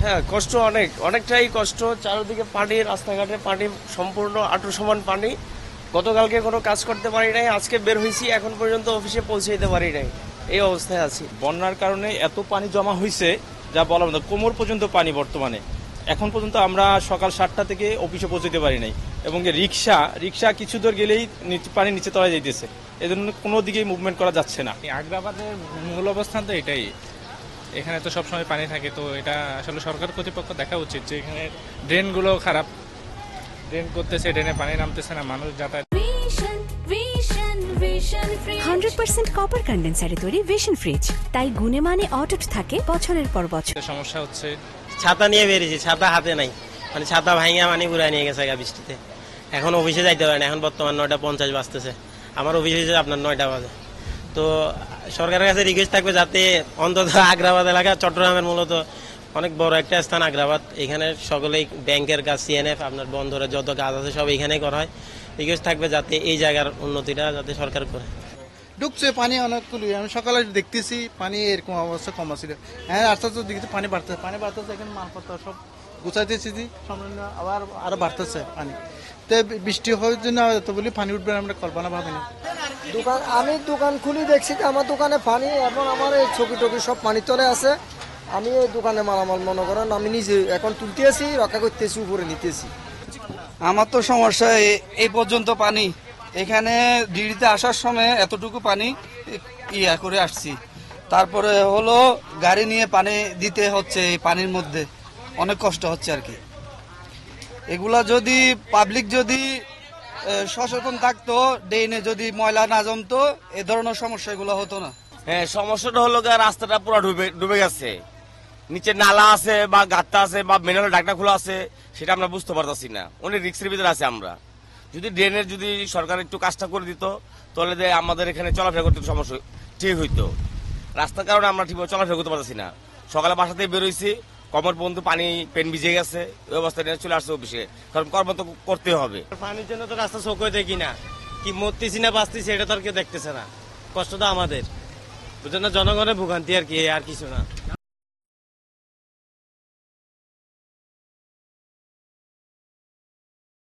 হ্যাঁ, কষ্ট অনেকটাই কষ্ট। চারিদিকে পানি, রাস্তাঘাটে পানি, সম্পূর্ণ আঁটু সমান পানি। গতকালকে কোনো কাজ করতে পারি নাই, আজকে বের হয়েছি, এখন পর্যন্ত অফিসে পৌঁছে যেতে পারি নাই, এই অবস্থায় আছি। বন্যার কারণে এত পানি জমা হয়েছে যা বলার মতো, কোমর পর্যন্ত পানি বর্তমানে। এখন পর্যন্ত আমরা সকাল 7টা থেকে অফিসে পৌঁছতে পারি নাই, এবং রিক্সা কিছু দূর গেলেই পানি নিচে তলায় যাইতেছে, এজন্য কোনো দিকেই মুভমেন্ট করা যাচ্ছে না। আগ্রাবাদের মূল অবস্থান তো এটাই, এখানে তো সবসময় পানি থাকে। তো এটা আসলে সরকার কর্তৃপক্ষ দেখা উচিত যে এখানে ড্রেনগুলো খারাপ, ড্রেন করতেছে, ড্রেনে পানি নামতেছে না, মানুষ যাতায়াত। 100% কপার কন্ডেন্সারে তৈরি ভিশন ফ্রিজ, তাই গুণে মানে অটুট থাকে বছরের পর বছর। সমস্যা হচ্ছে ছাতা নিয়ে বেরিয়েছি, ছাতা হাতে নাই, মানে ছাতা ভাঙিয়া মানে ঘুরে নিয়ে গেছে বৃষ্টিতে। এখন অফিসে যাইতে পারে না, এখন বর্তমান 9:50 বাজতেছে, আমার অফিস হয়েছে আপনার 9টা বাজে। তো সরকারের কাছে রিকোয়েস্ট থাকবে যাতে অন্তত আগ্রাবাদ এলাকা, চট্টগ্রামের মূলত অনেক বড় একটা স্থান আগ্রাবাদ, এখানে সকলেই ব্যাংকের কাজ, সিএনএফ, আপনার বন্দরের যত কাজ আছে সব এখানেই করা হয়। রিকোয়েস্ট থাকবে যাতে এই জায়গার উন্নতিটা যাতে সরকার করে। ঢুকছে পানি অনেকগুলি, আমি সকালে দেখতেছি পানি এরকম অবস্থা কম ছিল। হ্যাঁ, আস্তে আস্তে দেখছি পানি বাড়তেছে, এখানে মালপত্র সব গুছাইতেছি, সামনে আবার আরো বাড়তেছে পানি। তো বৃষ্টি হওয়ার জন্য এত বলি পানি উঠবে আমরা কল্পনা ভাবিনি। আমি দোকান খুলি, দেখছি যে আমার দোকানে পানি, এবং আমার এই ছবি টবি সব পানি তলে আছে। আমি এই দোকানে মালামাল মনে করেন আমি নিজে এখন তুলতেছি, রক্ষা করতেছি, উপরে নিতেছি। আমার তো সমস্যা এই পর্যন্ত পানি, এখানে ডিউটিতে আসার সময় এতটুকু পানি ইয়া করে আসছি, তারপরে হলো গাড়ি নিয়ে পানি দিতে হচ্ছে, এই পানির মধ্যে অনেক কষ্ট হচ্ছে আর কি। এগুলা যদি পাবলিক যদি সচেতন থাকতো, ড্রেনে যদি ময়লা না জমতো, এ ধরনের সমস্যা এগুলো হতো না। হ্যাঁ, সমস্যাটা হলো রাস্তাটা পুরো ডুবে গেছে, নিচে নালা আছে বা গাত্তা আছে বা মেনাল ডাকটা খোলা আছে, সেটা আমরা বুঝতে পারতাছি না, অনেক রিস্কের ভিতরে আছে আমরা। যদি ড্রেনের যদি সরকার একটু কাজটা করে দিত, তাহলে যে আমাদের এখানে চলাফেরা করতে একটু সমস্যা ঠিক হইতো। রাস্তার কারণে আমরা ঠিকভাবে চলাফেরা করতে পারতেছি না। সকালে বাসা থেকে বেরোইছি, কমর পর্যন্ত পানি, পেন ভিজে গেছে, ওই অবস্থায় নিয়ে চলে আসছে অফিসে, কারণ কর্ম তো করতে হবে। পানির জন্য তো রাস্তা চোখে দেখি না, কি মরতেছি না বাঁচতেছি এটা তো আর কেউ দেখতেছে না, কষ্ট তো আমাদের, বুঝলেন না, জনগণের ভোগান্তি আর কি, আর কিছু না।